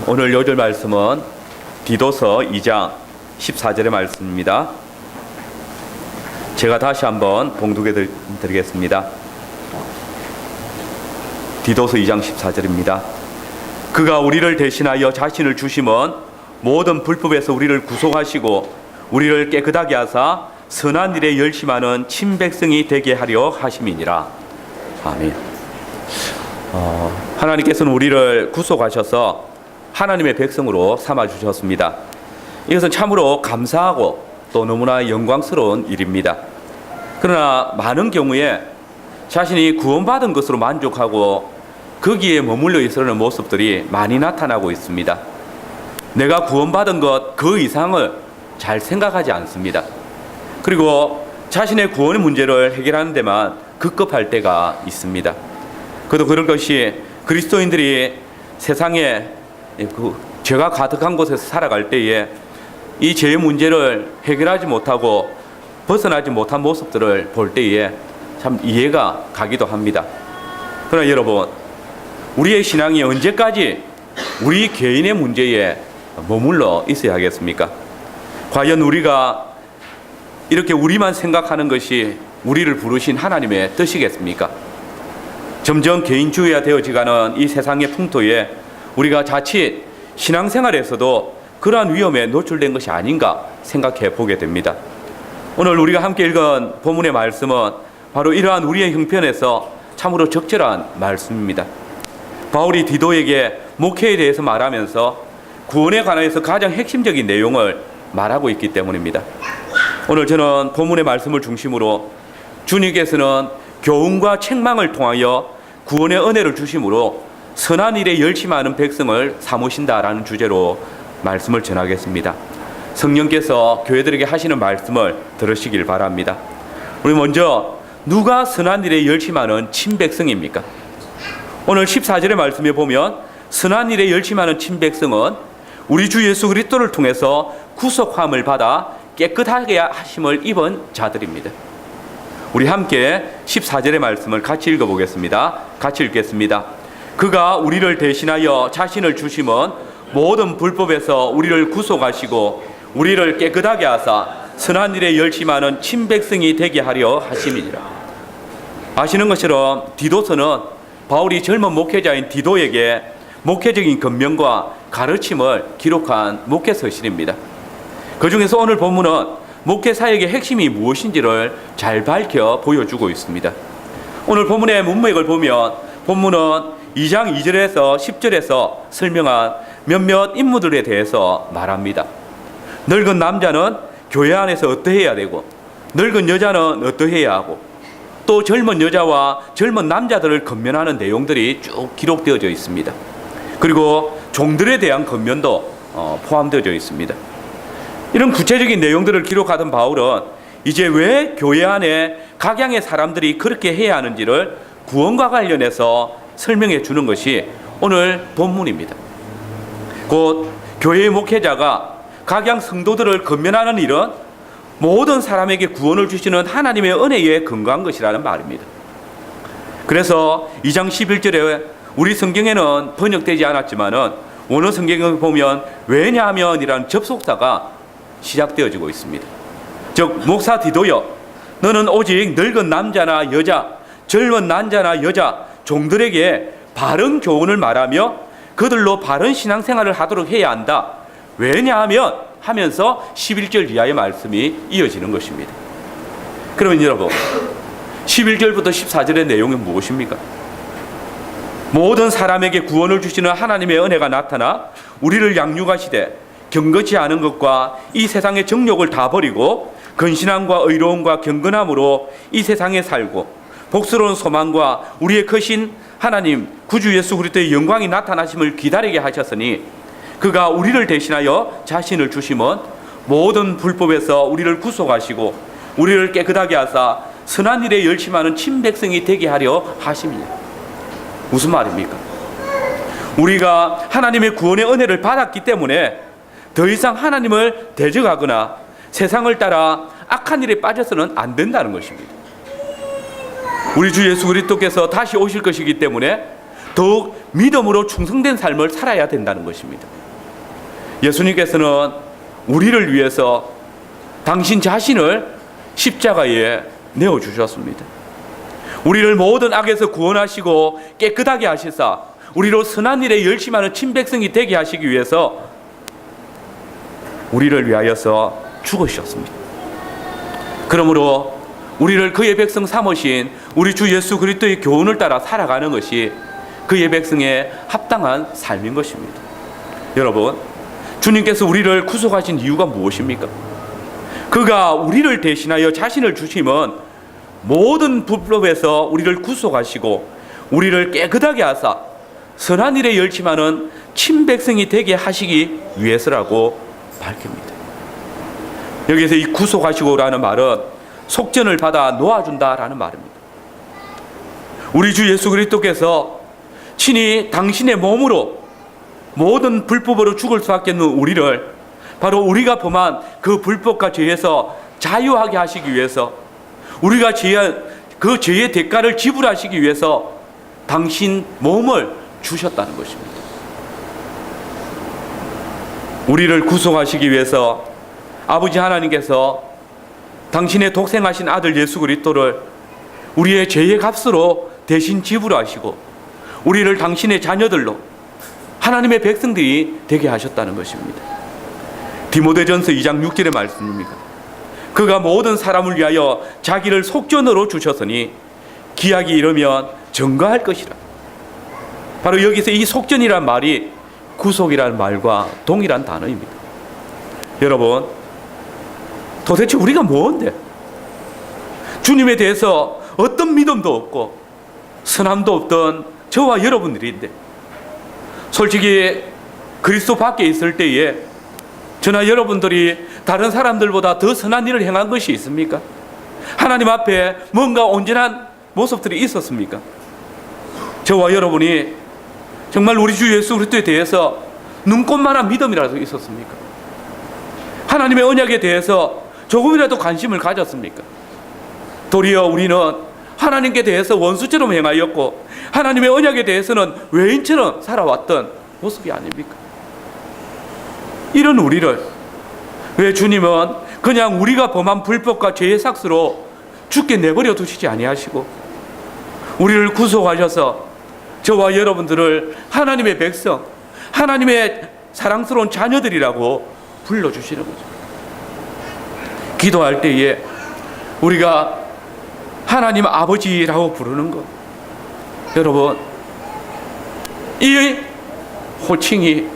오늘 요절 말씀은 디도서 2장 14절의 말씀입니다. 제가 다시 한번 봉독해 드리겠습니다. 디도서 2장 14절입니다. 그가 우리를 대신하여 자신을 주심은 모든 불법에서 우리를 구속하시고 우리를 깨끗하게 하사 선한 일에 열심하는 친백성이 되게 하려 하심이니라. 아멘. 하나님께서는 우리를 구속하셔서 하나님의 백성으로 삼아주셨습니다. 이것은 참으로 감사하고 또 너무나 영광스러운 일입니다. 그러나 많은 경우에 자신이 구원받은 것으로 만족하고 거기에 머물러 있으려는 모습들이 많이 나타나고 있습니다. 내가 구원받은 것 그 이상을 잘 생각하지 않습니다. 그리고 자신의 구원의 문제를 해결하는 데만 급급할 때가 있습니다. 그래도 그런 것이 그리스도인들이 세상에 죄가 가득한 곳에서 살아갈 때에 이 죄의 문제를 해결하지 못하고 벗어나지 못한 모습들을 볼 때에 참 이해가 가기도 합니다. 그러나 여러분, 우리의 신앙이 언제까지 우리 개인의 문제에 머물러 있어야 하겠습니까? 과연 우리가 이렇게 우리만 생각하는 것이 우리를 부르신 하나님의 뜻이겠습니까? 점점 개인주의화 되어지가는 이 세상의 풍토에 우리가 자칫 신앙생활에서도 그러한 위험에 노출된 것이 아닌가 생각해 보게 됩니다. 오늘 우리가 함께 읽은 본문의 말씀은 바로 이러한 우리의 형편에서 참으로 적절한 말씀입니다. 바울이 디도에게 목회에 대해서 말하면서 구원에 관해서 가장 핵심적인 내용을 말하고 있기 때문입니다. 오늘 저는 본문의 말씀을 중심으로 주님께서는 교훈과 책망을 통하여 구원의 은혜를 주심으로 선한 일에 열심하는 백성을 삼으신다라는 주제로 말씀을 전하겠습니다. 성령께서 교회들에게 하시는 말씀을 들으시길 바랍니다. 우리 먼저 누가 선한 일에 열심하는 친백성입니까? 오늘 14절의 말씀에 보면 선한 일에 열심하는 친백성은 우리 주 예수 그리스도를 통해서 구속함을 받아 깨끗하게 하심을 입은 자들입니다. 우리 함께 14절의 말씀을 같이 읽어보겠습니다. 같이 읽겠습니다. 그가 우리를 대신하여 자신을 주심은 모든 불법에서 우리를 구속하시고 우리를 깨끗하게 하사 선한 일에 열심하는 친백성이 되게 하려 하심이니라. 아시는 것처럼 디도서는 바울이 젊은 목회자인 디도에게 목회적인 권면과 가르침을 기록한 목회서실입니다. 그 중에서 오늘 본문은 목회 사역의 핵심이 무엇인지를 잘 밝혀 보여주고 있습니다. 오늘 본문의 문맥을 보면 본문은 2장 2절에서 10절에서 설명한 몇몇 인물들에 대해서 말합니다. 늙은 남자는 교회 안에서 어떠해야 되고 늙은 여자는 어떠해야 하고 또 젊은 여자와 젊은 남자들을 권면하는 내용들이 쭉 기록되어져 있습니다. 그리고 종들에 대한 권면도 포함되어져 있습니다. 이런 구체적인 내용들을 기록하던 바울은 이제 왜 교회 안에 각양의 사람들이 그렇게 해야 하는지를 구원과 관련해서 설명해 주는 것이 오늘 본문입니다. 곧 교회의 목회자가 각양 성도들을 권면하는 일은 모든 사람에게 구원을 주시는 하나님의 은혜에 근거한 것이라는 말입니다. 그래서 2장 11절에 우리 성경에는 번역되지 않았지만은 원어 성경을 보면 왜냐하면이라는 접속사가 시작되어지고 있습니다. 즉 목사 디도여, 너는 오직 늙은 남자나 여자, 젊은 남자나 여자 종들에게 바른 교훈을 말하며 그들로 바른 신앙생활을 하도록 해야 한다. 왜냐하면 하면서 11절 이하의 말씀이 이어지는 것입니다. 그러면 여러분, 11절부터 14절의 내용은 무엇입니까? 모든 사람에게 구원을 주시는 하나님의 은혜가 나타나 우리를 양육하시되 경건치 않은 것과 이 세상의 정욕을 다 버리고 근신함과 의로움과 경건함으로 이 세상에 살고 복스러운 소망과 우리의 크신 하나님 구주 예수 그리스도의 영광이 나타나심을 기다리게 하셨으니 그가 우리를 대신하여 자신을 주심은 모든 불법에서 우리를 구속하시고 우리를 깨끗하게 하사 선한 일에 열심하는 친백성이 되게 하려 하심이니라. 무슨 말입니까? 우리가 하나님의 구원의 은혜를 받았기 때문에 더 이상 하나님을 대적하거나 세상을 따라 악한 일에 빠져서는 안 된다는 것입니다. 우리 주 예수 그리스도께서 다시 오실 것이기 때문에 더욱 믿음으로 충성된 삶을 살아야 된다는 것입니다. 예수님께서는 우리를 위해서 당신 자신을 십자가에 내어주셨습니다. 우리를 모든 악에서 구원하시고 깨끗하게 하시사 우리로 선한 일에 열심하는 친백성이 되게 하시기 위해서 우리를 위하여서 죽으셨습니다. 그러므로 우리를 그의 백성 삼으신 우리 주 예수 그리스도의 교훈을 따라 살아가는 것이 그의 백성에 합당한 삶인 것입니다. 여러분, 주님께서 우리를 구속하신 이유가 무엇입니까? 그가 우리를 대신하여 자신을 주심은 모든 불법에서 우리를 구속하시고 우리를 깨끗하게 하사 선한 일에 열심하는 친백성이 되게 하시기 위해서라고 밝힙니다. 여기서 이 구속하시고라는 말은 속전을 받아 놓아준다라는 말입니다. 우리 주 예수 그리스도께서 친히 당신의 몸으로 모든 불법으로 죽을 수밖에 없는 우리를 바로 우리가 범한 그 불법과 죄에서 자유하게 하시기 위해서 우리가 그 죄의 대가를 지불하시기 위해서 당신 몸을 주셨다는 것입니다. 우리를 구속하시기 위해서 아버지 하나님께서 당신의 독생하신 아들 예수 그리스도를 우리의 죄의 값으로 대신 지불하시고 우리를 당신의 자녀들로 하나님의 백성들이 되게 하셨다는 것입니다. 디모데전서 2장 6절의 말씀입니다. 그가 모든 사람을 위하여 자기를 속전으로 주셨으니 기약이 이르면 전가할 것이라. 바로 여기서 이 속전이란 말이 구속이라는 말과 동일한 단어입니다. 여러분, 도대체 우리가 뭔데? 주님에 대해서 어떤 믿음도 없고 선함도 없던 저와 여러분들인데 솔직히 그리스도 밖에 있을 때에 저나 여러분들이 다른 사람들보다 더 선한 일을 행한 것이 있습니까? 하나님 앞에 뭔가 온전한 모습들이 있었습니까? 저와 여러분이 정말 우리 주 예수 그리스도에 대해서 눈꽃만한 믿음이라도 있었습니까? 하나님의 언약에 대해서 조금이라도 관심을 가졌습니까? 도리어 우리는 하나님께 대해서 원수처럼 행하였고 하나님의 언약에 대해서는 외인처럼 살아왔던 모습이 아닙니까? 이런 우리를 왜 주님은 그냥 우리가 범한 불법과 죄의 삭스로 죽게 내버려 두시지 아니하시고 우리를 구속하셔서 저와 여러분들을 하나님의 백성, 하나님의 사랑스러운 자녀들이라고 불러주시는 거죠. 기도할 때에 우리가 하나님 아버지라고 부르는 것, 여러분, 이 호칭이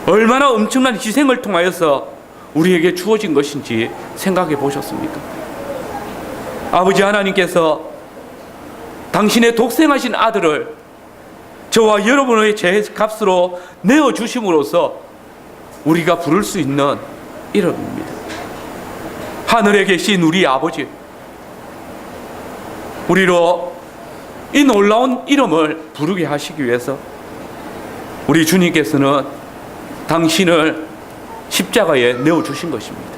얼마나 엄청난 희생을 통하여서 우리에게 주어진 것인지 생각해 보셨습니까? 아버지 하나님께서 당신의 독생하신 아들을 저와 여러분의 죄 값으로 내어주심으로써 우리가 부를 수 있는 이름입니다. 하늘에 계신 우리 아버지, 우리로 이 놀라운 이름을 부르게 하시기 위해서 우리 주님께서는 당신을 십자가에 내어주신 것입니다.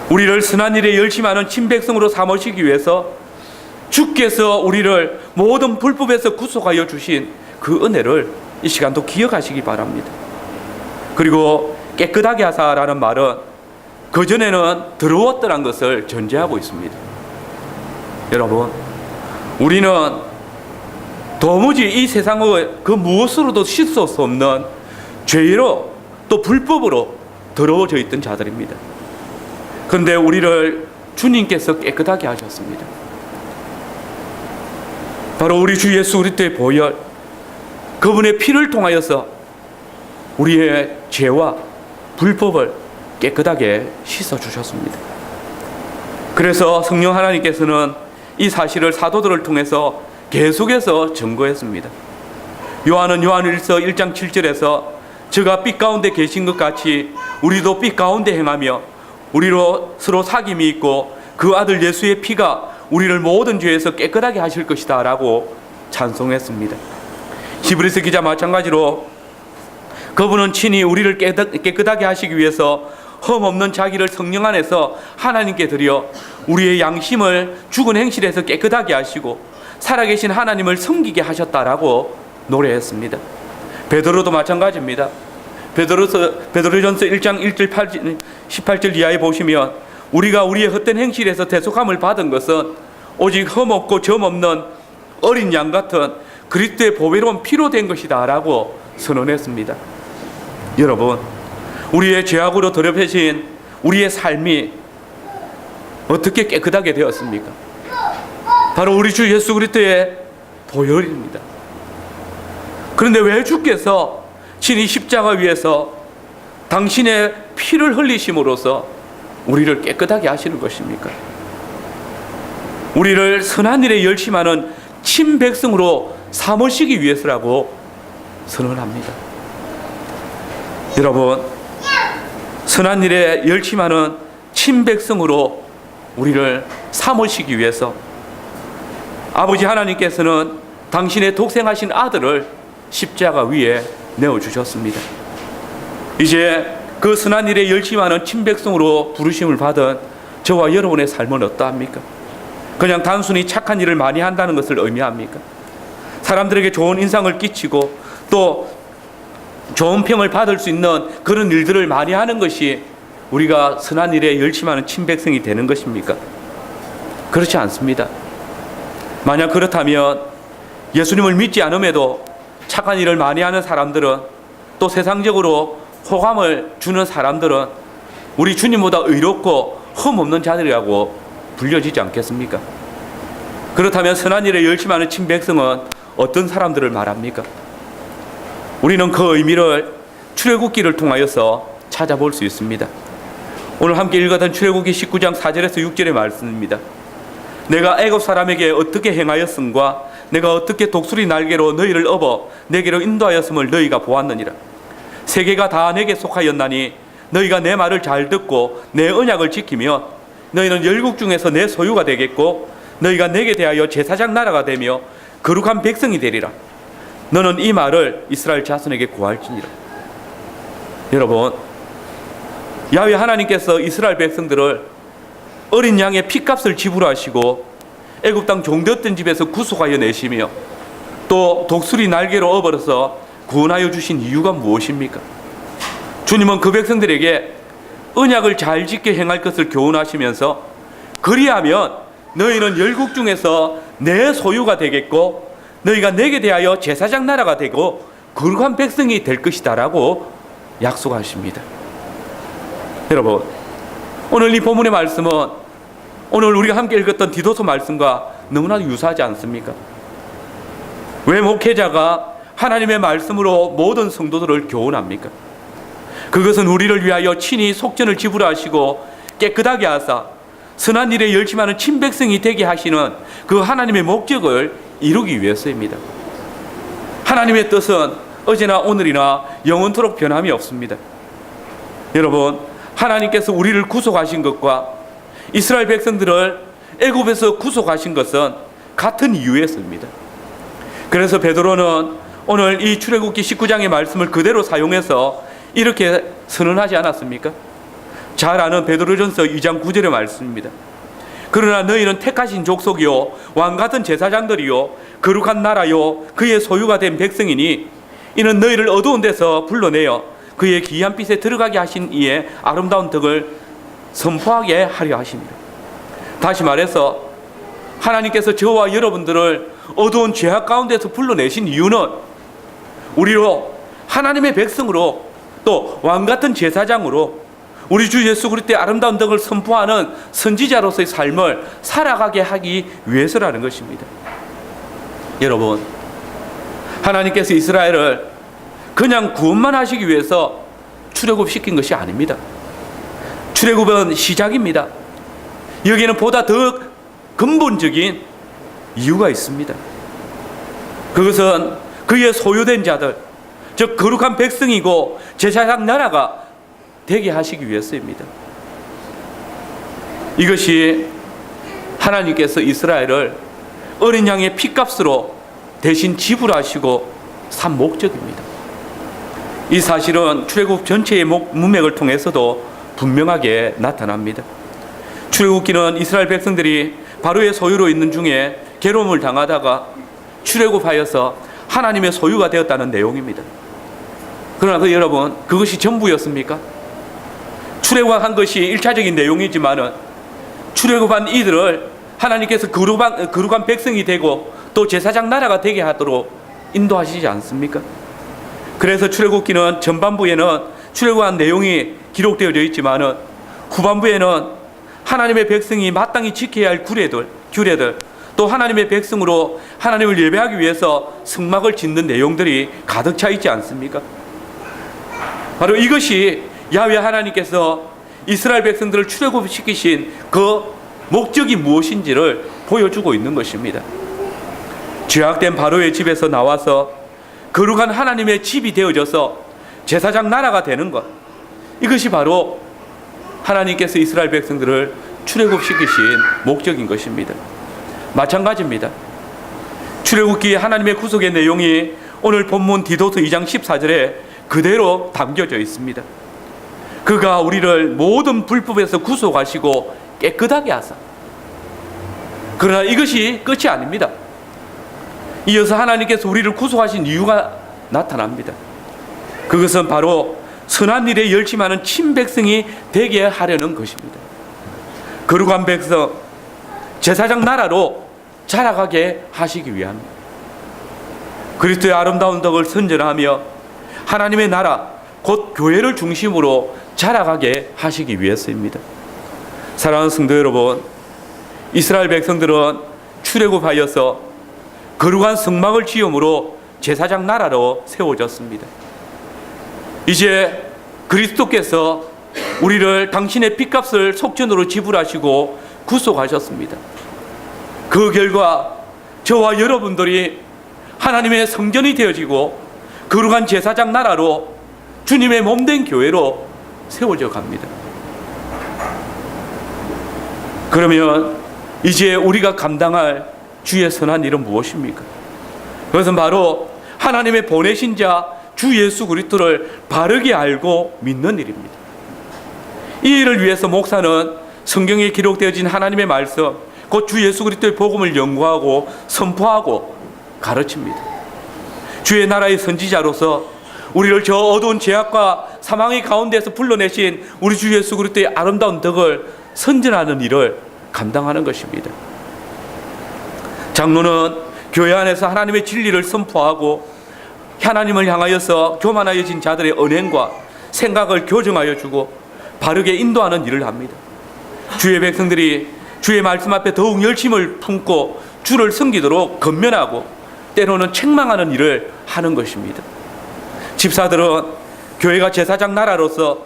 우리를 선한 일에 열심하는 친백성으로 삼으시기 위해서 주께서 우리를 모든 불법에서 구속하여 주신 그 은혜를 이 시간도 기억하시기 바랍니다. 그리고 깨끗하게 하사라는 말은 그전에는 더러웠더란 것을 전제하고 있습니다. 여러분, 우리는 도무지 이 세상의 그 무엇으로도 씻을 수 없는 죄로 또 불법으로 더러워져 있던 자들입니다. 그런데 우리를 주님께서 깨끗하게 하셨습니다. 바로 우리 주 예수 그리스도의 보혈, 그분의 피를 통하여서 우리의 죄와 불법을 깨끗하게 씻어주셨습니다. 그래서 성령 하나님께서는 이 사실을 사도들을 통해서 계속해서 증거했습니다. 요한은 요한일서 1장 7절에서 저가 빛 가운데 계신 것 같이 우리도 빛 가운데 행하며 우리로 서로 사귐이 있고 그 아들 예수의 피가 우리를 모든 죄에서 깨끗하게 하실 것이다 라고 찬송했습니다. 히브리서 기자 마찬가지로 그분은 친히 우리를 깨끗하게 하시기 위해서 흠없는 자기를 성령 안에서 하나님께 드려 우리의 양심을 죽은 행실에서 깨끗하게 하시고 살아계신 하나님을 섬기게 하셨다라고 노래했습니다. 베드로도 마찬가지입니다. 베드로전서 1장 1절 18절 이하에 보시면 우리가 우리의 헛된 행실에서 대속함을 받은 것은 오직 흠없고 점없는 어린 양 같은 그리스도의 보배로운 피로 된 것이다 라고 선언했습니다. 여러분, 우리의 죄악으로 더럽혀진 우리의 삶이 어떻게 깨끗하게 되었습니까? 바로 우리 주 예수 그리스도의 보혈입니다. 그런데 왜 주께서 친히 십자가 위에서 당신의 피를 흘리심으로써 우리를 깨끗하게 하시는 것입니까? 우리를 선한 일에 열심하는 친백성으로 삼으시기 위해서라고 선언합니다. 여러분, 선한 일에 열심하는 친백성으로 우리를 삼으시기 위해서 아버지 하나님께서는 당신의 독생하신 아들을 십자가 위에 내어주셨습니다. 이제 그 선한 일에 열심하는 친백성으로 부르심을 받은 저와 여러분의 삶은 어떠합니까? 그냥 단순히 착한 일을 많이 한다는 것을 의미합니까? 사람들에게 좋은 인상을 끼치고 또 좋은 평을 받을 수 있는 그런 일들을 많이 하는 것이 우리가 선한 일에 열심하는 친백성이 되는 것입니까? 그렇지 않습니다. 만약 그렇다면 예수님을 믿지 않음에도 착한 일을 많이 하는 사람들은, 또 세상적으로 호감을 주는 사람들은 우리 주님보다 의롭고 흠없는 자들이라고 불려지지 않겠습니까? 그렇다면 선한 일에 열심하는 친백성은 어떤 사람들을 말합니까? 우리는 그 의미를 출애굽기를 통하여서 찾아볼 수 있습니다. 오늘 함께 읽었던 출애굽기 19장 4절에서 6절의 말씀입니다. 내가 애굽 사람에게 어떻게 행하였음과 내가 어떻게 독수리 날개로 너희를 업어 내게로 인도하였음을 너희가 보았느니라. 세계가 다 내게 속하였나니 너희가 내 말을 잘 듣고 내 언약을 지키며 너희는 열국 중에서 내 소유가 되겠고 너희가 내게 대하여 제사장 나라가 되며 거룩한 백성이 되리라. 너는 이 말을 이스라엘 자손에게 고할지니라. 여러분, 야훼 하나님께서 이스라엘 백성들을 어린 양의 피값을 지불하시고 애굽 땅 종되었던 집에서 구속하여 내시며 또 독수리 날개로 업어서 구원하여 주신 이유가 무엇입니까? 주님은 그 백성들에게 언약을 잘 지켜 행할 것을 교훈하시면서 그리하면 너희는 열국 중에서 내 소유가 되겠고 너희가 내게 대하여 제사장 나라가 되고 거룩한 백성이 될 것이다 라고 약속하십니다. 여러분, 오늘 이 본문의 말씀은 오늘 우리가 함께 읽었던 디도서 말씀과 너무나 유사하지 않습니까? 왜 목회자가 하나님의 말씀으로 모든 성도들을 교훈합니까? 그것은 우리를 위하여 친히 속전을 지불하시고 깨끗하게 하사 선한 일에 열심하는 친백성이 되게 하시는 그 하나님의 목적을 이루기 위해서입니다. 하나님의 뜻은 어제나 오늘이나 영원토록 변함이 없습니다. 여러분, 하나님께서 우리를 구속하신 것과 이스라엘 백성들을 애굽에서 구속하신 것은 같은 이유에서입니다. 그래서 베드로는 오늘 이 출애굽기 19장의 말씀을 그대로 사용해서 이렇게 선언하지 않았습니까? 잘 아는 베드로전서 2장 9절의 말씀입니다. 그러나 너희는 택하신 족속이요 왕같은 제사장들이요 거룩한 나라요 그의 소유가 된 백성이니 이는 너희를 어두운 데서 불러내어 그의 기이한 빛에 들어가게 하신 이의 아름다운 덕을 선포하게 하려 하십니다. 다시 말해서 하나님께서 저와 여러분들을 어두운 죄악 가운데서 불러내신 이유는 우리로 하나님의 백성으로 또 왕같은 제사장으로 우리 주 예수 그리스도의 아름다운 덕을 선포하는 선지자로서의 삶을 살아가게 하기 위해서라는 것입니다. 여러분, 하나님께서 이스라엘을 그냥 구원만 하시기 위해서 출애굽시킨 것이 아닙니다. 출애굽은 시작입니다. 여기에는 보다 더 근본적인 이유가 있습니다. 그것은 그의 소유된 자들, 즉 거룩한 백성이고 제사장 나라가 되게 하시기 위해서입니다. 이것이 하나님께서 이스라엘을 어린 양의 피값으로 대신 지불하시고 산 목적입니다. 이 사실은 출애굽 전체의 문맥을 통해서도 분명하게 나타납니다. 출애굽기는 이스라엘 백성들이 바로의 소유로 있는 중에 괴로움을 당하다가 출애굽하여서 하나님의 소유가 되었다는 내용입니다. 그러나 여러분, 그것이 전부였습니까? 출애굽한 것이 1차적인 내용이지만은 출애굽한 이들을 하나님께서 거룩한 백성이 되고 또 제사장 나라가 되게 하도록 인도하시지 않습니까? 그래서 출애굽기는 전반부에는 출애굽한 내용이 기록되어져 있지만은 후반부에는 하나님의 백성이 마땅히 지켜야 할 규례들 또 하나님의 백성으로 하나님을 예배하기 위해서 성막을 짓는 내용들이 가득 차 있지 않습니까? 바로 이것이 야훼 하나님께서 이스라엘 백성들을 출애굽시키신 그 목적이 무엇인지를 보여주고 있는 것입니다. 죄악된 바로의 집에서 나와서 거룩한 하나님의 집이 되어져서 제사장 나라가 되는 것, 이것이 바로 하나님께서 이스라엘 백성들을 출애굽시키신 목적인 것입니다. 마찬가지입니다. 출애굽기의 하나님의 구속의 내용이 오늘 본문 디도서 2장 14절에 그대로 담겨져 있습니다. 그가 우리를 모든 불법에서 구속하시고 깨끗하게 하사. 그러나 이것이 끝이 아닙니다. 이어서 하나님께서 우리를 구속하신 이유가 나타납니다. 그것은 바로 선한 일에 열심하는 친백성이 되게 하려는 것입니다. 거룩한 백성, 제사장 나라로 자라가게 하시기 위함입니다. 그리스도의 아름다운 덕을 선전하며 하나님의 나라, 곧 교회를 중심으로 자라가게 하시기 위해서입니다. 사랑하는 성도 여러분, 이스라엘 백성들은 출애굽하여서 거룩한 성막을 지음으로 제사장 나라로 세워졌습니다. 이제 그리스도께서 우리를 당신의 핏값을 속전으로 지불하시고 구속하셨습니다. 그 결과 저와 여러분들이 하나님의 성전이 되어지고 거룩한 제사장 나라로 주님의 몸된 교회로 세워져 갑니다. 그러면 이제 우리가 감당할 주의 선한 일은 무엇입니까? 그것은 바로 하나님의 보내신 자 주 예수 그리스도를 바르게 알고 믿는 일입니다. 이 일을 위해서 목사는 성경에 기록되어진 하나님의 말씀, 곧 주 예수 그리스도의 복음을 연구하고 선포하고 가르칩니다. 주의 나라의 선지자로서 우리를 저 어두운 죄악과 사망의 가운데서 불러내신 우리 주 예수 그리스도의 아름다운 덕을 선전하는 일을 감당하는 것입니다. 장로는 교회 안에서 하나님의 진리를 선포하고 하나님을 향하여서 교만하여진 자들의 언행과 생각을 교정하여 주고 바르게 인도하는 일을 합니다. 주의 백성들이 주의 말씀 앞에 더욱 열심을 품고 주를 섬기도록 권면하고 때로는 책망하는 일을 하는 것입니다. 집사들은 교회가 제사장 나라로서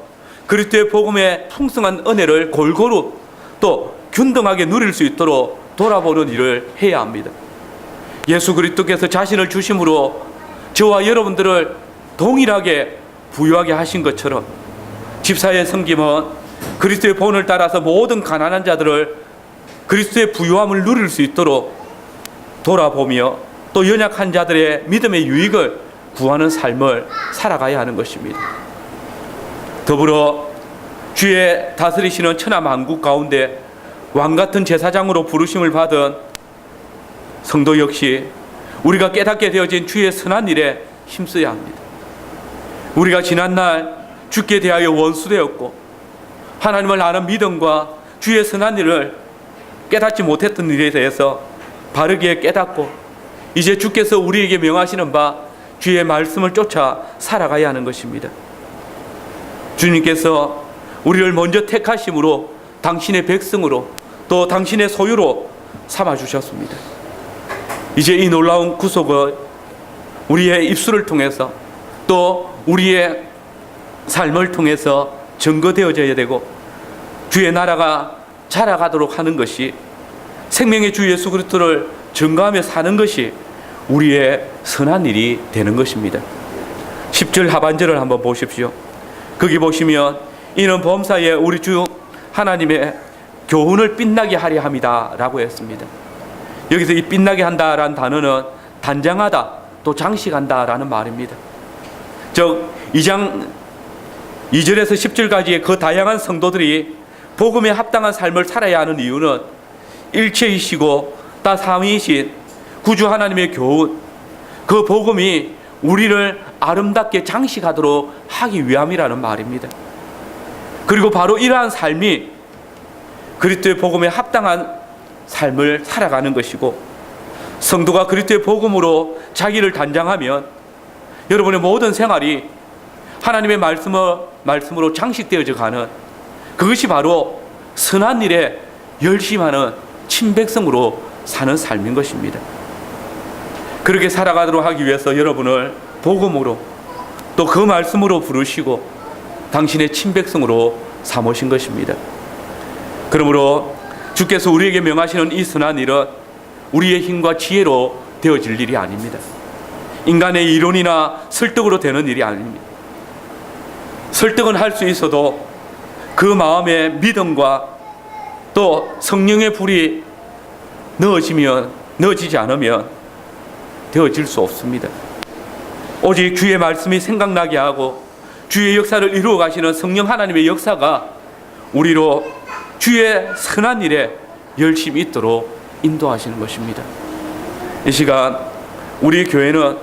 그리스도의 복음의 풍성한 은혜를 골고루 또 균등하게 누릴 수 있도록 돌아보는 일을 해야 합니다. 예수 그리스도께서 자신을 주심으로 저와 여러분들을 동일하게 부유하게 하신 것처럼 집사의 섬김은 그리스도의 본을 따라서 모든 가난한 자들을 그리스도의 부유함을 누릴 수 있도록 돌아보며 또 연약한 자들의 믿음의 유익을 구하는 삶을 살아가야 하는 것입니다. 더불어 주의 다스리시는 천하 만국 가운데 왕같은 제사장으로 부르심을 받은 성도 역시 우리가 깨닫게 되어진 주의 선한 일에 힘써야 합니다. 우리가 지난날 주께 대하여 원수되었고 하나님을 아는 믿음과 주의 선한 일을 깨닫지 못했던 일에 대해서 바르게 깨닫고 이제 주께서 우리에게 명하시는 바 주의 말씀을 쫓아 살아가야 하는 것입니다. 주님께서 우리를 먼저 택하심으로 당신의 백성으로 또 당신의 소유로 삼아주셨습니다. 이제 이 놀라운 구속을 우리의 입술을 통해서 또 우리의 삶을 통해서 증거되어져야 되고 주의 나라가 자라가도록 하는 것이 생명의 주 예수 그리스도를 증거하며 사는 것이 우리의 선한 일이 되는 것입니다. 10절 하반절을 한번 보십시오. 거기 보시면 이는 범사에 우리 주 하나님의 교훈을 빛나게 하려 함이다 라고 했습니다. 여기서 이 빛나게 한다라는 단어는 단장하다 또 장식한다 라는 말입니다. 즉 2장 2절에서 10절까지의 그 다양한 성도들이 복음에 합당한 삶을 살아야 하는 이유는 일체이시고 삼위이신 구주 하나님의 교훈, 그 복음이 우리를 아름답게 장식하도록 하기 위함이라는 말입니다. 그리고 바로 이러한 삶이 그리스도의 복음에 합당한 삶을 살아가는 것이고, 성도가 그리스도의 복음으로 자기를 단장하면 여러분의 모든 생활이 하나님의 말씀으로 장식되어져 가는, 그것이 바로 선한 일에 열심하는 친백성으로 사는 삶인 것입니다. 그렇게 살아가도록 하기 위해서 여러분을 복음으로 또 그 말씀으로 부르시고 당신의 친백성으로 삼으신 것입니다. 그러므로 주께서 우리에게 명하시는 이 선한 일은 우리의 힘과 지혜로 되어질 일이 아닙니다. 인간의 이론이나 설득으로 되는 일이 아닙니다. 설득은 할 수 있어도 그 마음에 믿음과 또 성령의 불이 넣어지지 않으면 되어질 수 없습니다. 오직 주의 말씀이 생각나게 하고 주의 역사를 이루어 가시는 성령 하나님의 역사가 우리로 주의 선한 일에 열심히 있도록 인도하시는 것입니다. 이 시간 우리 교회는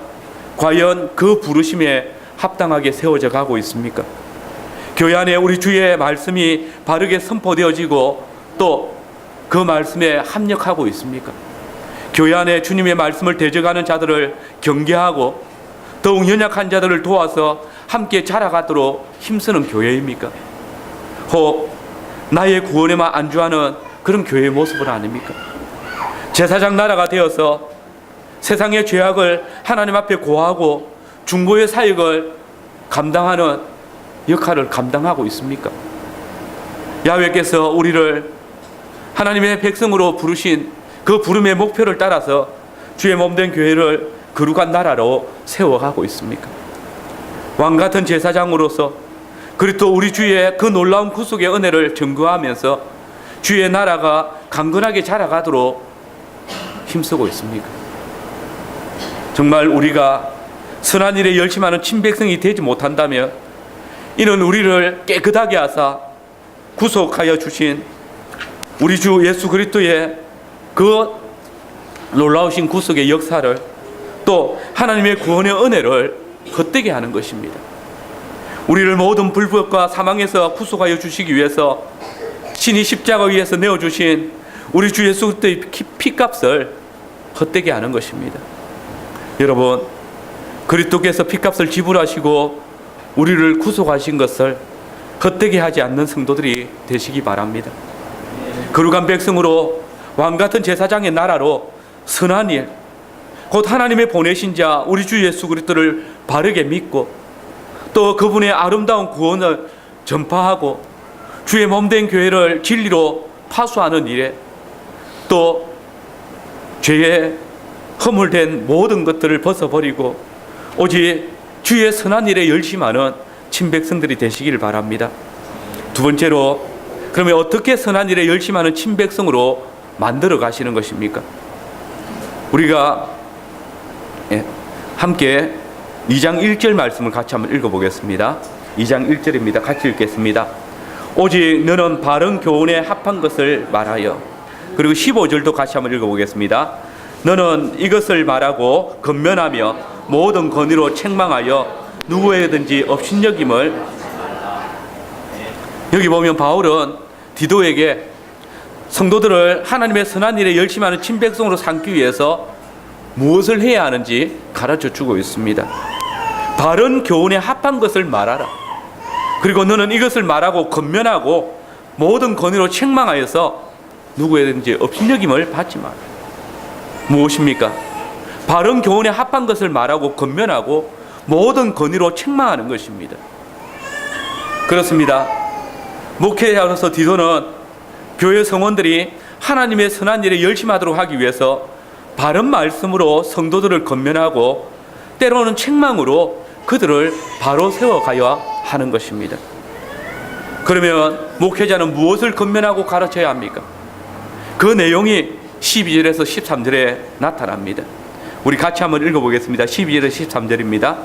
과연 그 부르심에 합당하게 세워져 가고 있습니까? 교회 안에 우리 주의 말씀이 바르게 선포되어지고 또 그 말씀에 합력하고 있습니까? 교회 안에 주님의 말씀을 대적하는 자들을 경계하고 더욱 연약한 자들을 도와서 함께 자라가도록 힘쓰는 교회입니까? 혹 나의 구원에만 안주하는 그런 교회의 모습은 아닙니까? 제사장 나라가 되어서 세상의 죄악을 하나님 앞에 고하고 중보의 사역을 감당하는 역할을 감당하고 있습니까? 야훼께서 우리를 하나님의 백성으로 부르신 그 부름의 목표를 따라서 주의 몸된 교회를 거룩한 나라로 세워가고 있습니까? 왕같은 제사장으로서 그리고 또 우리 주의 그 놀라운 구속의 은혜를 증거하면서 주의 나라가 강건하게 자라가도록 힘쓰고 있습니까? 정말 우리가 선한 일에 열심하는 친백성이 되지 못한다면 이는 우리를 깨끗하게 하사 구속하여 주신 우리 주 예수 그리스도의 그 놀라우신 구속의 역사를 또 하나님의 구원의 은혜를 헛되게 하는 것입니다. 우리를 모든 불법과 사망에서 구속하여 주시기 위해서 신이 십자가 위에서 내어주신 우리 주 예수 그리스도의 피값을 헛되게 하는 것입니다. 여러분, 그리스도께서 피값을 지불하시고 우리를 구속하신 것을 헛되게 하지 않는 성도들이 되시기 바랍니다. 거룩한 백성으로 왕같은 제사장의 나라로 선한 일, 곧 하나님의 보내신 자 우리 주 예수 그리스도를 바르게 믿고 또 그분의 아름다운 구원을 전파하고 주의 몸된 교회를 진리로 파수하는 일에 또 죄에 허물된 모든 것들을 벗어버리고 오직 주의 선한 일에 열심하는 친백성들이 되시길 바랍니다. 두 번째로, 그러면 어떻게 선한 일에 열심하는 친백성으로 만들어 가시는 것입니까? 우리가 함께 2장 1절 말씀을 같이 한번 읽어보겠습니다. 2장 1절입니다. 같이 읽겠습니다. 오직 너는 바른 교훈에 합한 것을 말하여. 그리고 15절도 같이 한번 읽어보겠습니다. 너는 이것을 말하고 권면하며 모든 권위로 책망하여 누구에든지 업신여김을. 여기 보면 바울은 디도에게 성도들을 하나님의 선한 일에 열심히 하는 친백성으로 삼기 위해서 무엇을 해야 하는지 가르쳐 주고 있습니다. 바른 교훈에 합한 것을 말하라. 그리고 너는 이것을 말하고 권면하고 모든 권위로 책망하여서 누구에든지 업신여김을 받지 마라. 무엇입니까? 바른 교훈에 합한 것을 말하고 권면하고 모든 권위로 책망하는 것입니다. 그렇습니다. 목회자로서 디도는 교회 성원들이 하나님의 선한 일에 열심히 하도록 하기 위해서 바른 말씀으로 성도들을 권면하고 때로는 책망으로 그들을 바로 세워가야 하는 것입니다. 그러면 목회자는 무엇을 권면하고 가르쳐야 합니까? 그 내용이 12절에서 13절에 나타납니다. 우리 같이 한번 읽어보겠습니다. 12절에서 13절입니다.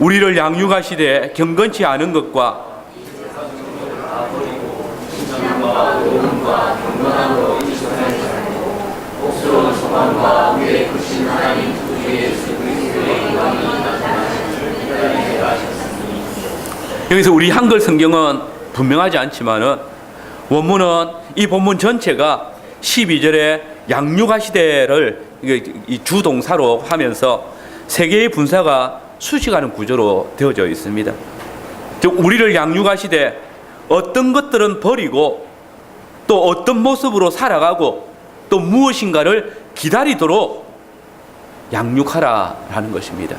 우리를 양육하시되 경건치 않은 것과 경건함으로 옥수로는 여기서 우리 한글 성경은 분명하지 않지만은 원문은 이 본문 전체가 12절에 양육하시되를 이 주동사로 하면서 세 개의 분사가 수식하는 구조로 되어져 있습니다. 즉 우리를 양육하시되 어떤 것들은 버리고 또 어떤 모습으로 살아가고 또 무엇인가를 기다리도록 양육하라라는 것입니다.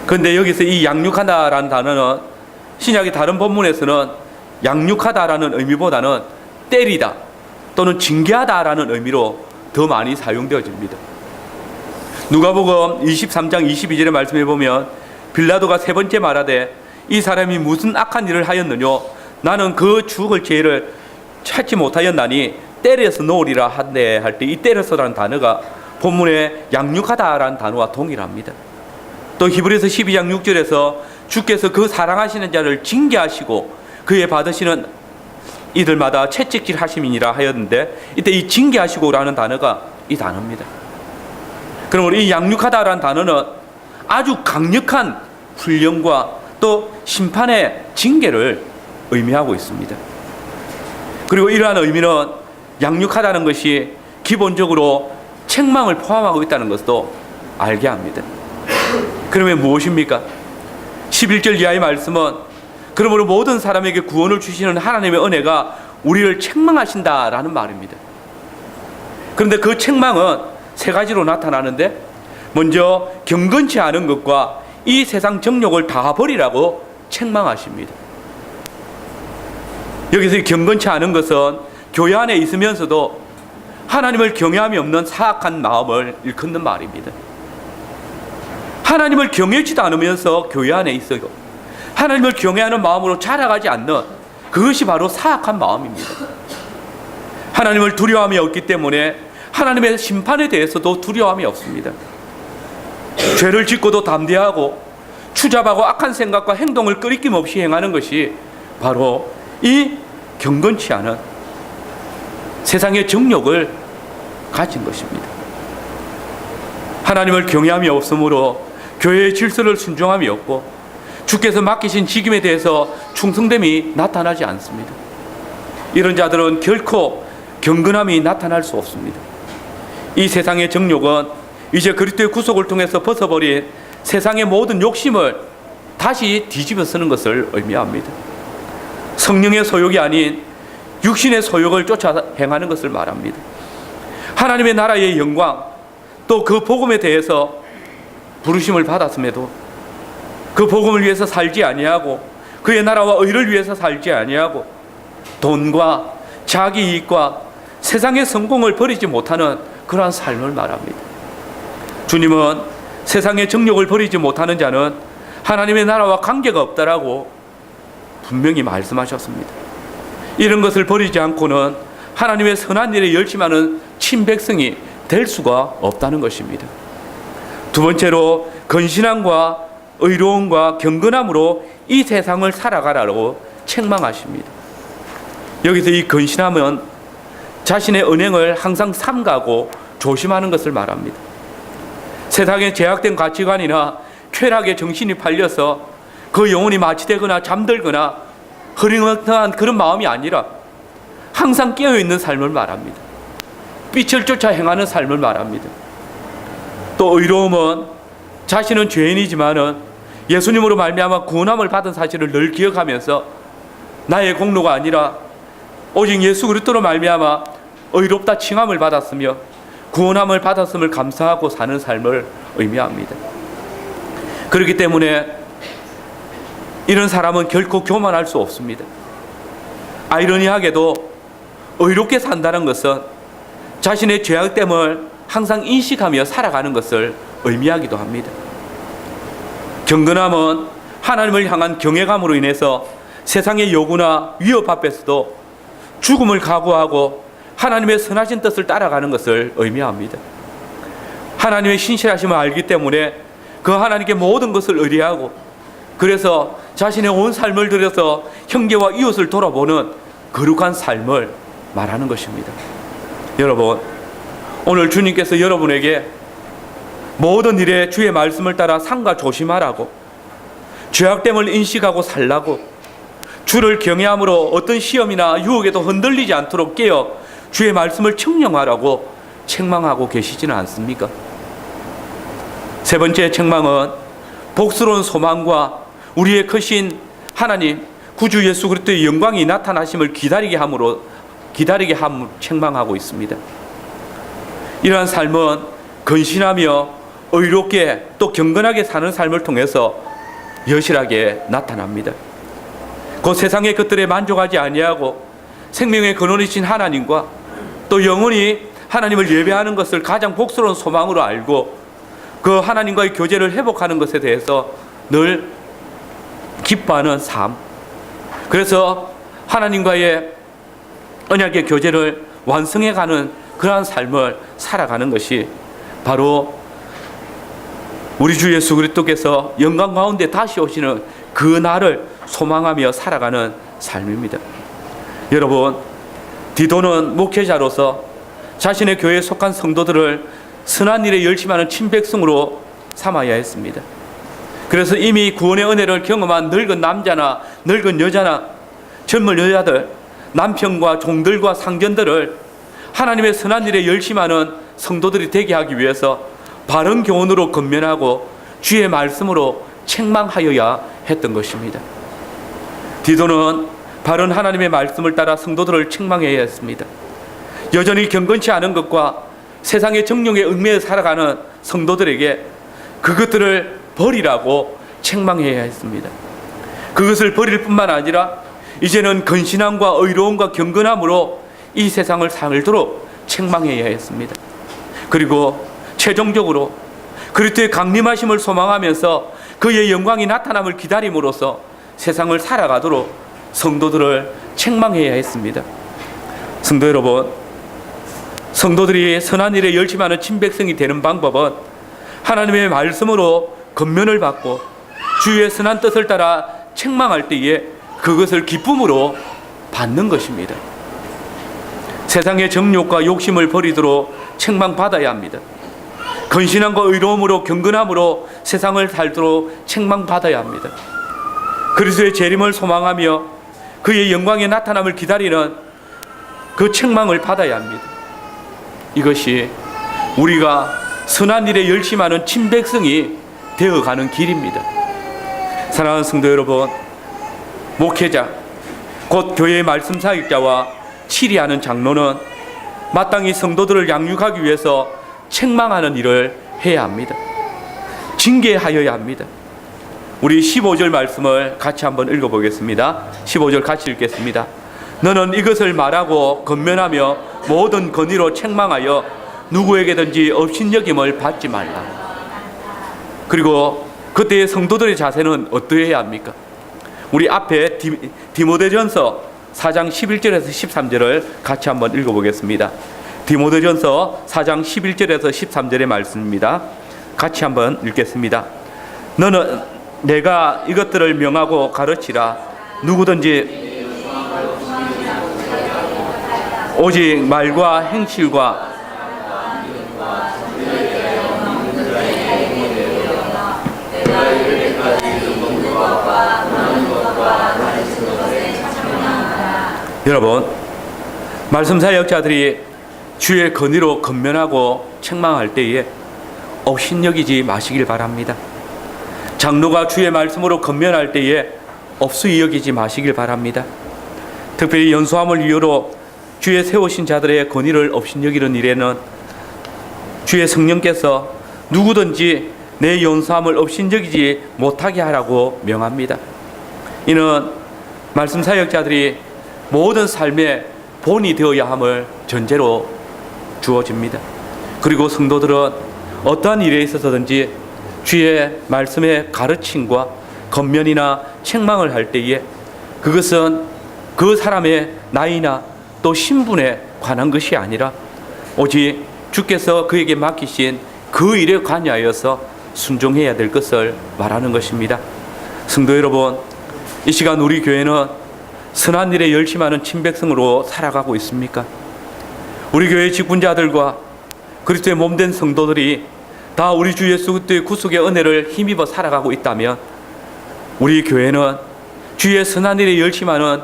그런데 여기서 이 양육하다라는 단어는 신약의 다른 본문에서는 양육하다라는 의미보다는 때리다 또는 징계하다라는 의미로 더 많이 사용되어집니다. 누가복음 23장 22절의 말씀에 보면 빌라도가 세 번째 말하되 이 사람이 무슨 악한 일을 하였느냐 나는 그 죽을 죄를 찾지 못하였나니 때려서 놓으리라 한대 할 때 이 때려서라는 단어가 본문에 양육하다라는 단어와 동일합니다. 또 히브리서 12장 6절에서 주께서 그 사랑하시는 자를 징계하시고 그에 받으시는 이들마다 채찍질 하심이니라 하였는데 이때 이 징계하시고라는 단어가 이 단어입니다. 그러므로 이 양육하다라는 단어는 아주 강력한 훈련과 또 심판의 징계를 의미하고 있습니다. 그리고 이러한 의미는 양육하다는 것이 기본적으로 책망을 포함하고 있다는 것도 알게 합니다. 그러면 무엇입니까? 11절 이하의 말씀은 그러므로 모든 사람에게 구원을 주시는 하나님의 은혜가 우리를 책망하신다라는 말입니다. 그런데 그 책망은 세 가지로 나타나는데 먼저 경건치 않은 것과 이 세상 정욕을 다 버리라고 책망하십니다. 여기서 경건치 않은 것은 교회 안에 있으면서도 하나님을 경외함이 없는 사악한 마음을 일컫는 말입니다. 하나님을 경외치도 않으면서 교회 안에 있어요. 하나님을 경외하는 마음으로 자라가지 않는 그것이 바로 사악한 마음입니다. 하나님을 두려움이 없기 때문에 하나님의 심판에 대해서도 두려움이 없습니다. 죄를 짓고도 담대하고 추잡하고 악한 생각과 행동을 끄리낌 없이 행하는 것이 바로 이 경건치 않은 세상의 정욕을 가진 것입니다. 하나님을 경외함이 없으므로 교회의 질서를 순종함이 없고 주께서 맡기신 직임에 대해서 충성됨이 나타나지 않습니다. 이런 자들은 결코 경건함이 나타날 수 없습니다. 이 세상의 정욕은 이제 그리스도의 구속을 통해서 벗어버린 세상의 모든 욕심을 다시 뒤집어 쓰는 것을 의미합니다. 성령의 소욕이 아닌 육신의 소욕을 쫓아 행하는 것을 말합니다. 하나님의 나라의 영광 또 그 복음에 대해서 부르심을 받았음에도 그 복음을 위해서 살지 아니하고 그의 나라와 의를 위해서 살지 아니하고 돈과 자기 이익과 세상의 성공을 버리지 못하는 그러한 삶을 말합니다. 주님은 세상의 정욕을 버리지 못하는 자는 하나님의 나라와 관계가 없다라고 분명히 말씀하셨습니다. 이런 것을 버리지 않고는 하나님의 선한 일에 열심하는 친백성이 될 수가 없다는 것입니다. 두 번째로 건신함과 의로움과 경건함으로 이 세상을 살아가라고 책망하십니다. 여기서 이 건신함은 자신의 언행을 항상 삼가고 조심하는 것을 말합니다. 세상의 제약된 가치관이나 쾌락에 정신이 팔려서 그 영혼이 마취되거나 잠들거나 흐릿한 그런 마음이 아니라 항상 깨어있는 삶을 말합니다. 빛을 쫓아 행하는 삶을 말합니다. 또 의로움은 자신은 죄인이지만은 예수님으로 말미암아 구원함을 받은 사실을 늘 기억하면서 나의 공로가 아니라 오직 예수 그리스도로 말미암아 의롭다 칭함을 받았으며 구원함을 받았음을 감사하고 사는 삶을 의미합니다. 그렇기 때문에 이런 사람은 결코 교만할 수 없습니다. 아이러니하게도 의롭게 산다는 것은 자신의 죄악됨을 항상 인식하며 살아가는 것을 의미하기도 합니다. 경건함은 하나님을 향한 경외감으로 인해서 세상의 요구나 위협 앞에서도 죽음을 각오하고 하나님의 선하신 뜻을 따라가는 것을 의미합니다. 하나님의 신실하심을 알기 때문에 그 하나님께 모든 것을 의뢰하고 그래서 자신의 온 삶을 들여서 형제와 이웃을 돌아보는 거룩한 삶을 말하는 것입니다. 여러분, 오늘 주님께서 여러분에게 모든 일에 주의 말씀을 따라 삼가 조심하라고, 죄악됨을 인식하고 살라고, 주를 경외함으로 어떤 시험이나 유혹에도 흔들리지 않도록 깨어 주의 말씀을 청령하라고 책망하고 계시지는 않습니까? 세 번째 책망은 복스러운 소망과 우리의 크신 하나님 구주 예수 그리스도의 영광이 나타나심을 기다리게 함으로 책망하고 있습니다. 이러한 삶은 건신하며 의롭게 또 경건하게 사는 삶을 통해서 여실하게 나타납니다. 그 세상의 것들에 만족하지 아니하고 생명의 근원이신 하나님과 또 영원히 하나님을 예배하는 것을 가장 복스러운 소망으로 알고 그 하나님과의 교제를 회복하는 것에 대해서 늘 기뻐하는 삶, 그래서 하나님과의 언약의 교제를 완성해가는 그러한 삶을 살아가는 것이 바로 우리 주 예수 그리스도께서 영광 가운데 다시 오시는 그 날을 소망하며 살아가는 삶입니다. 여러분, 디도는 목회자로서 자신의 교회에 속한 성도들을 선한 일에 열심하는 친백성으로 삼아야 했습니다. 그래서 이미 구원의 은혜를 경험한 늙은 남자나 늙은 여자나 젊은 여자들, 남편과 종들과 상견들을 하나님의 선한 일에 열심하는 성도들이 되게 하기 위해서 바른 교훈으로 건면하고 주의 말씀으로 책망하여야 했던 것입니다. 디도는 바른 하나님의 말씀을 따라 성도들을 책망해야 했습니다. 여전히 경건치 않은 것과 세상의 정욕에 얽매여 살아가는 성도들에게 그것들을 버리라고 책망해야 했습니다. 그것을 버릴 뿐만 아니라 이제는 건신함과 의로움과 경건함으로 이 세상을 살도록 책망해야 했습니다. 그리고 최종적으로 그리스도의 강림하심을 소망하면서 그의 영광이 나타남을 기다림으로써 세상을 살아가도록 성도들을 책망해야 했습니다. 성도 여러분, 성도들이 선한 일에 열심하는 친백성이 되는 방법은 하나님의 말씀으로 권면을 받고 주의 선한 뜻을 따라 책망할 때에 그것을 기쁨으로 받는 것입니다. 세상의 정욕과 욕심을 버리도록 책망받아야 합니다. 건신함과 의로움으로 경건함으로 세상을 살도록 책망받아야 합니다. 그리스도의 재림을 소망하며 그의 영광의 나타남을 기다리는 그 책망을 받아야 합니다. 이것이 우리가 선한 일에 열심하는 친백성이 되어가는 길입니다. 사랑하는 성도 여러분, 목회자, 곧 교회의 말씀 사역자와 치리하는 장로는 마땅히 성도들을 양육하기 위해서 책망하는 일을 해야 합니다. 징계하여야 합니다. 우리 15절 말씀을 같이 한번 읽어보겠습니다. 15절 같이 읽겠습니다. 너는 이것을 말하고 권면하며 모든 권위로 책망하여 누구에게든지 업신여김을 받지 말라. 그리고 그때의 성도들의 자세는 어떠해야 합니까? 우리 앞에 디모데전서 4장 11절에서 13절을 같이 한번 읽어보겠습니다. 디모데전서 4장 11절에서 13절의 말씀입니다. 같이 한번 읽겠습니다. 너는 내가 이것들을 명하고 가르치라. 누구든지 오직 말과 행실과 여러분, 말씀 사역자들이 주의 권위로 권면하고 책망할 때에 업신여기지 마시길 바랍니다. 장로가 주의 말씀으로 권면할 때에 업수히 여기지 마시길 바랍니다. 특별히 연소함을 이유로 주의 세우신 자들의 권위를 업신여기는 일에는 주의 성령께서 누구든지 내 연소함을 업신여기지 못하게 하라고 명합니다. 이는 말씀 사역자들이 모든 삶의 본이 되어야 함을 전제로 주어집니다. 그리고 성도들은 어떠한 일에 있어서든지 주의 말씀의 가르침과 권면이나 책망을 할 때에 그것은 그 사람의 나이나 또 신분에 관한 것이 아니라 오직 주께서 그에게 맡기신 그 일에 관여하여서 순종해야 될 것을 말하는 것입니다. 성도 여러분, 이 시간 우리 교회는 선한 일에 열심하는 친백성으로 살아가고 있습니까? 우리 교회 직분자들과 그리스도의 몸된 성도들이 다 우리 주 예수 그리스도의 구속의 은혜를 힘입어 살아가고 있다면 우리 교회는 주의 선한 일에 열심하는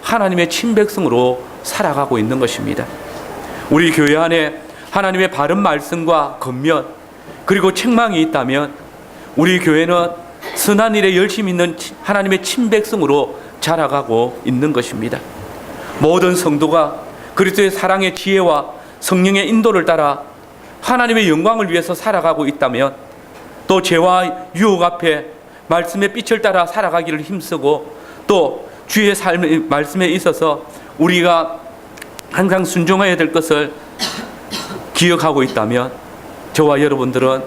하나님의 친백성으로 살아가고 있는 것입니다. 우리 교회 안에 하나님의 바른 말씀과 권면 그리고 책망이 있다면 우리 교회는 선한 일에 열심히 있는 하나님의 친백성으로 자라가고 있는 것입니다. 모든 성도가 그리스도의 사랑의 지혜와 성령의 인도를 따라 하나님의 영광을 위해서 살아가고 있다면 또 죄와 유혹 앞에 말씀의 빛을 따라 살아가기를 힘쓰고 또 주의 삶의 말씀에 있어서 우리가 항상 순종해야 될 것을 기억하고 있다면 저와 여러분들은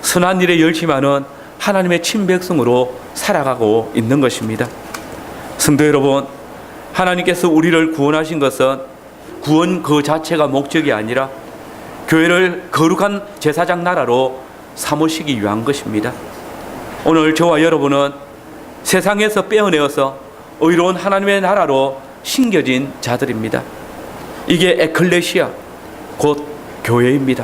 선한 일에 열심하는 하나님의 친백성으로 살아가고 있는 것입니다. 성도 여러분, 하나님께서 우리를 구원하신 것은 구원 그 자체가 목적이 아니라 교회를 거룩한 제사장 나라로 삼으시기 위한 것입니다. 오늘 저와 여러분은 세상에서 빼어내어서 의로운 하나님의 나라로 심겨진 자들입니다. 이게 에클레시아, 곧 교회입니다.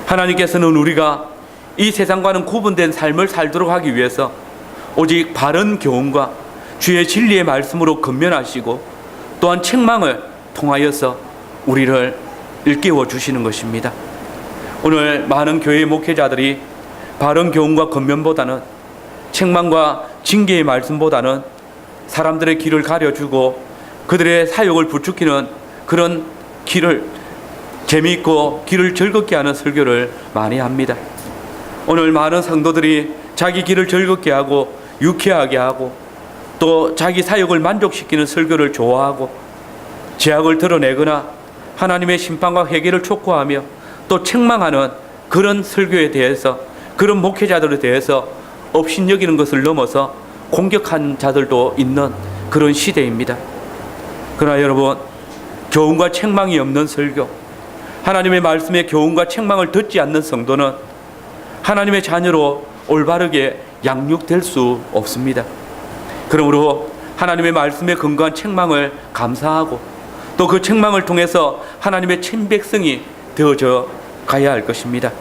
하나님께서는 우리가 이 세상과는 구분된 삶을 살도록 하기 위해서 오직 바른 교훈과 주의 진리의 말씀으로 권면하시고 또한 책망을 통하여서 우리를 일깨워 주시는 것입니다. 오늘 많은 교회 목회자들이 바른 교훈과 권면보다는 책망과 징계의 말씀보다는 사람들의 길을 가려주고 그들의 사역을 부추기는 그런 길을 재미있고 길을 즐겁게 하는 설교를 많이 합니다. 오늘 많은 성도들이 자기 길을 즐겁게 하고 유쾌하게 하고 또 자기 사역을 만족시키는 설교를 좋아하고 죄악을 드러내거나 하나님의 심판과 회개를 촉구하며 또 책망하는 그런 설교에 대해서 그런 목회자들에 대해서 업신여기는 것을 넘어서 공격한 자들도 있는 그런 시대입니다. 그러나 여러분, 교훈과 책망이 없는 설교, 하나님의 말씀에 교훈과 책망을 듣지 않는 성도는 하나님의 자녀로 올바르게 양육될 수 없습니다. 그러므로 하나님의 말씀에 근거한 책망을 감사하고 또 그 책망을 통해서 하나님의 친백성이 되어져 가야 할 것입니다.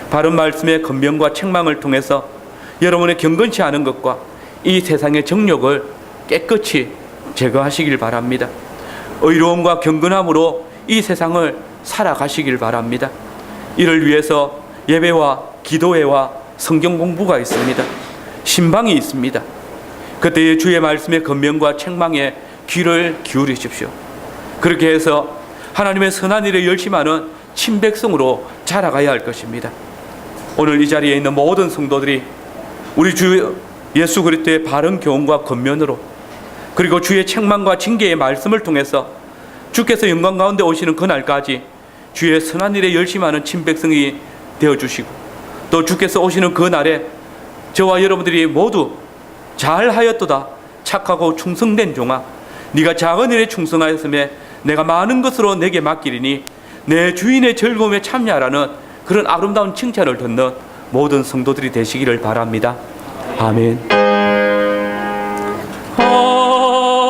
바른 말씀의 권면과 책망을 통해서 여러분의 경건치 않은 것과 이 세상의 정욕을 깨끗이 제거하시길 바랍니다. 의로움과 경건함으로 이 세상을 살아가시길 바랍니다. 이를 위해서 예배와 기도회와 성경 공부가 있습니다. 신방이 있습니다. 그때의 주의 말씀의 권면과 책망에 귀를 기울이십시오. 그렇게 해서 하나님의 선한 일에 열심하는 친백성으로 자라가야 할 것입니다. 오늘 이 자리에 있는 모든 성도들이 우리 주 예수 그리스도의 바른 교훈과 권면으로 그리고 주의 책망과 징계의 말씀을 통해서 주께서 영광 가운데 오시는 그날까지 주의 선한 일에 열심하는 친백성이 되어주시고 또 주께서 오시는 그날에 저와 여러분들이 모두 잘하였도다 착하고 충성된 종아, 네가 작은 일에 충성하였음에 내가 많은 것으로 내게 맡기리니 내 주인의 즐거움에 참여하라는 그런 아름다운 칭찬을 듣는 모든 성도들이 되시기를 바랍니다. 아멘.